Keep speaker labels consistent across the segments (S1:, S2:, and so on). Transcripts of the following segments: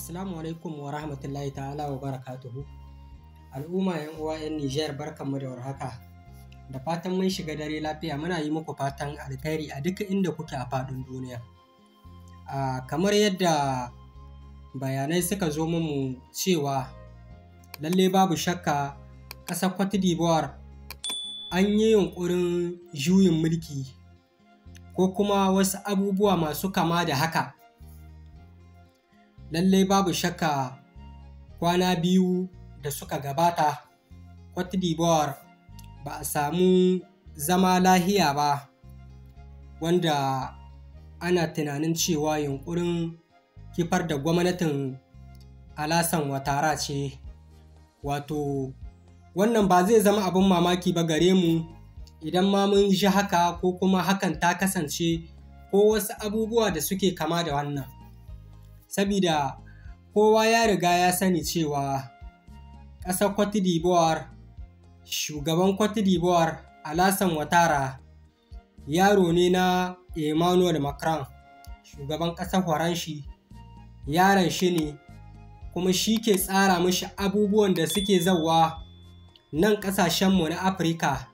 S1: Assalamu alaikum wa rahmatullahi ta'ala wa barakatuhu. Al'umma 'yan uwa 'yan Nijar barkanmu da warhaka. Da fatan mun shiga dare lafiya, muna yi muku fatan alkhairi a duka inda kuke a faɗin duniya. Kamar yadda bayanai suka zo mu cewa lalle babu shakka ƙasar Cote d'Ivoire an yi yunƙurin juyin mulki ko kuma wasu abubuwa masu kama da haka. Lallai babu shakka kwana biyu da suka gabata Cote d'Ivoire ba a samu zama lahiya ba, wanda ana tunanin cewa yunƙurin kifar da gwamnatin Alassane Ouattara ce. Wato wannan ba zai zama abin mamaki ba gare mu idan ma mun ji haka ko kuma hakan ta kasance ko wasu abubuwa da suke kama da wannan. Sabida kowa ya riga ya sani cewa ƙasar Cote d'Ivoire, shugaban Cote d'Ivoire Alassane Ouattara yaro ne na Emmanuel Macron, shugaban ƙasar Faranshi. Yaron shi ne kuma shi ke tsara mashi abubuwan da suke zauwa nan ƙasashenmu na Afirka,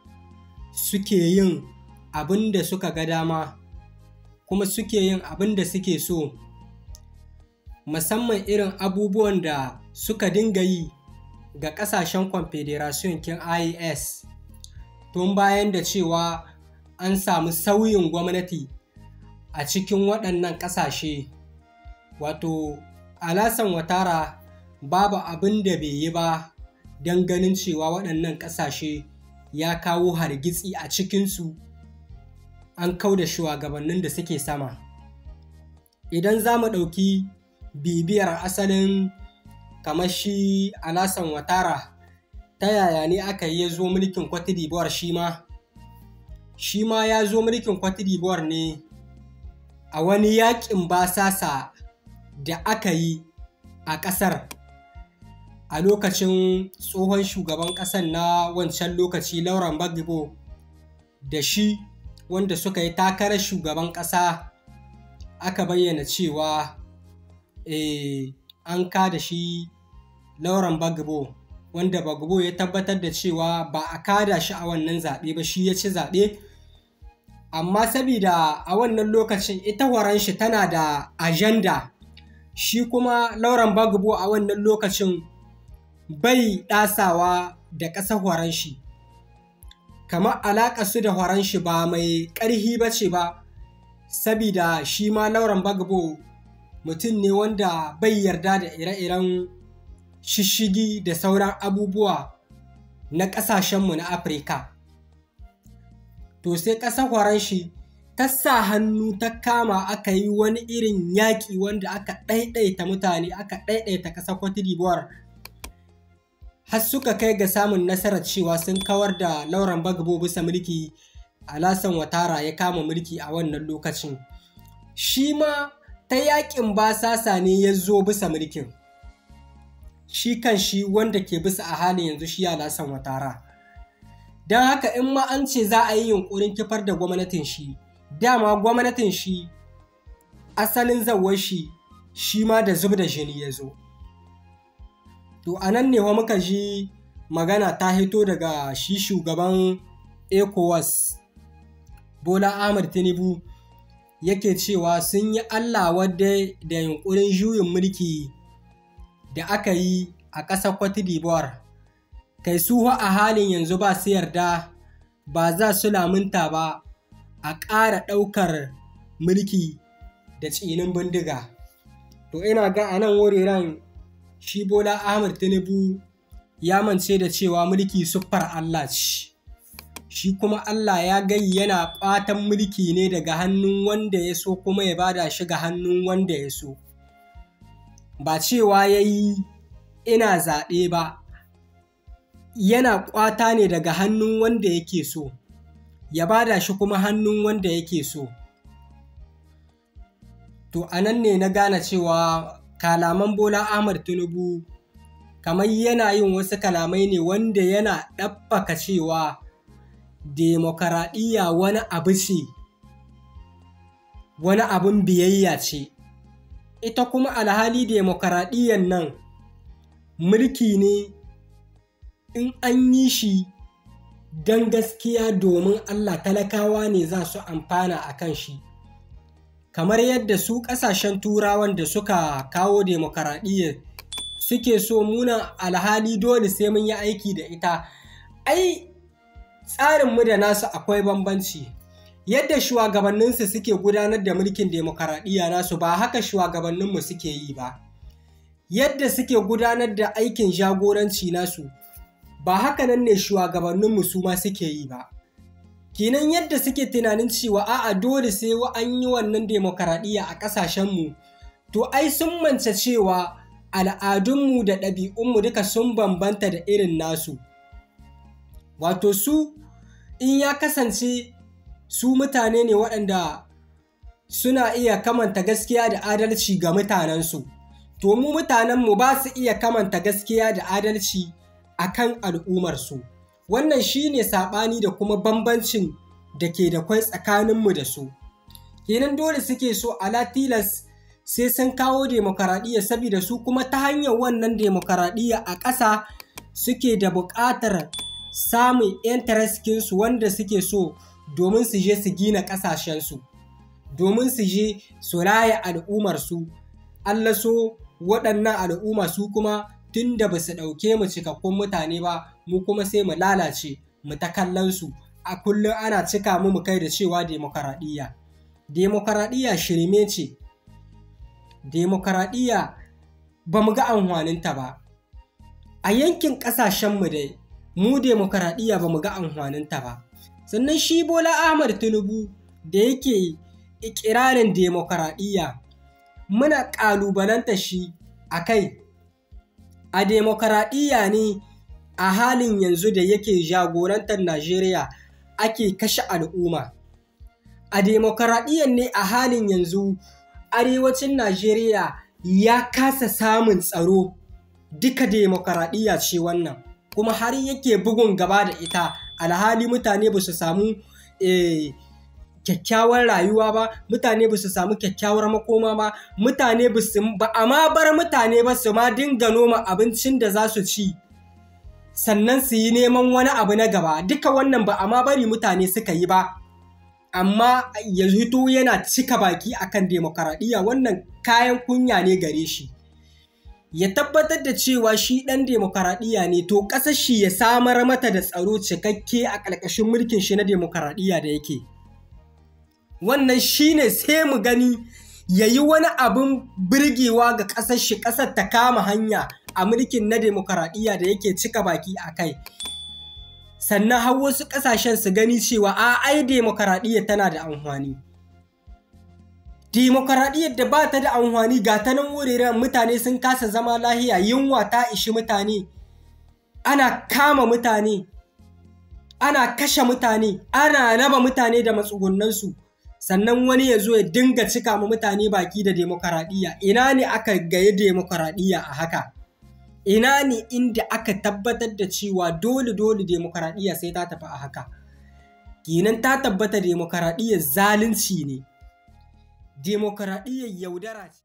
S1: suke yin abin da suka ga dama kuma suke yin abin da suke so, musamman irin abubuwan da suka dinga yi ga ƙasashen Confederation kin IAS tun bayan da cewa an samu sauyin gwamnati a cikin waɗannan ƙasashe. Wato Alassane Ouattara babu abin da bai yi ba don ganin cewa waɗannan ƙasashe ya kawo hargitsi a cikinsu, an kauda shugabannin da suke sama. Idan za mu ɗauki bibiyar asalin kamar shi Alassane Ouattara, ta yaya ne aka yi ya zo mulkin Cote d'Ivoire? Shi ma ya zo mulkin Cote d'Ivoire ne a wani yaƙin basasa da aka yi a ƙasar a lokacin tsohon shugaban ƙasar na wancan lokaci Laurent Gbagbo da shi wanda suka yi takarar shugaban ƙasa. Aka bayyana cewa an kada shi Laurent Gbagbo, wanda Gbagbo ya tabbatar da cewa ba a kada shi a wannan zaɓe ba, shi ya ci zaɓe. Amma sabida a wannan lokacin ita Faranshi tana da ajanda, shi kuma Laurent Gbagbo a wannan lokacin bai ɗasawa da ƙasar Faranshi, kamar alaƙa su da Faranshi ba mai ƙarhi ba ce ba, sabida shi ma Laurent Gbagbo mutum ne wanda bai yarda da ire-iren shishigi da sauran abubuwa na ƙasashenmu na Afirka. To sai ƙasar Faranshi ta sa hannu ta kama aka yi wani irin yaƙi wanda aka ɗaiɗaita mutane, aka ɗaiɗaita ƙasar Cote d'Ivoire, har suka kai ga samun nasarar cewa sun kawar da Laurent Gbagbo bisa mulki. Alassane Ouattara ya kama mulki a wannan lokacin. Shi ma ta yaƙin basasa ne ya zo bisa mulkin, shi kan shi wanda ke bisa a halin yanzu shi Alassane Ouattara. Don haka in ma an ce za a yi yunƙurin kifar da gwamnatin shi, dama gwamnatin shi asalin zawar shi ma da zub da jini ya zo. To a nan ne wa muka ji magana ta hito daga shi shugaban ECOWAS Bola Ahmed Tinubu, yake cewa sun yi Allah wadda da yunƙurin juyin mulki da aka yi a ƙasar Cote d'Ivoire. Kai su a halin yanzu ba su yarda, ba za su lamunta ba a ƙara ɗaukar mulki da tsinin bindiga. To ina ga a nan wuraren shi Bola Ahmed Tinubu ya mance da cewa mulki siffar Allah ce. Shi kuma Allah ya gai yana ƙwatan mulki ne daga hannun wanda ya so kuma ya bada shi ga hannun wanda ya so. Ba cewa ya yi ina zaɓe ba, yana ƙwata ne daga hannun wanda yake so, ya bada shi kuma hannun wanda yake so. To a nan ne na gane cewa kalaman Bola Ahmed Tinubu kamar yana yin wasu kalamai ne wanda yana ɗabbaka cewa demokaradiyya wani abu ce, wani abin biyayya ce. ita kuma alhali demokaradiyyar nan mulki ne in an yi shi don gaskiya domin Allah, talakawa ne za su amfana a kan shi. Kamar yadda su ƙasashen turawan da suka kawo demokaradiyyar suke so muna alhali dole sai mun yi aiki da ita. Ai tsarinmu da nasu akwai bambanci. Yadda shugabanninsu suke gudanar da mulkin demokaradiyya nasu ba haka shugabanninmu suke yi ba. Yadda suke gudanar da aikin jagoranci nasu ba haka nan ne shugabanninmu su ma suke yi ba. Kenan yadda suke tunanin cewa a'a dole sai an yi wannan demokaradiyya a ƙasashenmu, to ai sun mance cewa al'adunmu da ɗabi'unmu duka sun bambanta da irin nasu. Wato su in ya kasance su mutane ne waɗanda suna iya kamanta gaskiya da adalci ga mutanensu, to mu mutanenmu ba su iya kamanta gaskiya da adalci a kan al'ummarsu. Wannan shi ne saɓani da kuma bambancin da ke da kwai tsakaninmu da su. Kenan dole suke so ala tilas sai sun kawo demokaradiyya, saboda su kuma ta hanyar wannan demokaradiyya a ƙasa suke da buƙatar samun interestinsu wanda suke so domin su je su gina ƙasashensu, domin su je su raya al'ummarsu. Allah so waɗannan al'umma su kuma tun da ba su ɗauke mu cikakkun mutane ba, mu kuma sai mu lalace mu ta kallonsu. A kullum ana cika mu kai da cewa demokaradiyya. Demokaradiyya shirme ce. Demokaradiyya ba mu ga amfaninta ba. A yankin ƙasashenmu dai, mu demokaradiyya ba mu ga amfaninta ba. Sannan shi Bola Ahmed Tinubu da yake ikirarin demokaradiyya, muna ƙalubalanta shi a kai. A demokaradiyya ne a halin yanzu da yake jagorantar Najeriya ake kashe al'umma. A demokaradiyyar ne a halin yanzu arewacin Najeriya ya kasa samun tsaro. Duka demokaradiyya ce wannan, kuma har yake bugun gaba da ita, alhali mutane ba su samu kyakkyawar rayuwa ba, mutane ba su samu kyakkyawar makoma ba, mutane ba a ma bar mutane ba su ma dinga noma abincin da za su ci sannan su yi neman wani abu na gaba. Duka wannan ba a ma bari mutane suka yi ba, amma ya hito yana cika baki akan demokaradiyya. Wannan kayan kunya ne gare shi. Ya tabbatar da cewa shi ɗan demokaradiyya ne, to ƙasar shi ya samar mata da tsaro cikakke a ƙarƙashin mulkin shi na demokaradiyya da yake. Wannan shi ne sai mu gani ya yi wani abin birgewa ga ƙasar shi, ƙasar ta kama hanya a mulkin na demokaradiyya da yake cika baki a kai. Sannan har wasu ƙasashen su gani cewa ai demokaradiyya tana da amfani. Demokaradiyyar da ba ta da amfani ga ta nan wuraren mutane sun kasa zama lahiya, yunwa ta ishi mutane, ana kama mutane, ana kashe mutane, ana raba mutane da matsugunansu. Sannan wani ya zo ya dinga cika ma mutane baki da demokaradiyya. Ina ne aka gaye demokaradiyya a haka? Ina ne inda aka tabbatar da cewa dole demokaradiyya sai ta tafi a haka? Kenan ta tabbata demokaradiyya zalunci ne. Demokaradiyyar yaudara ce.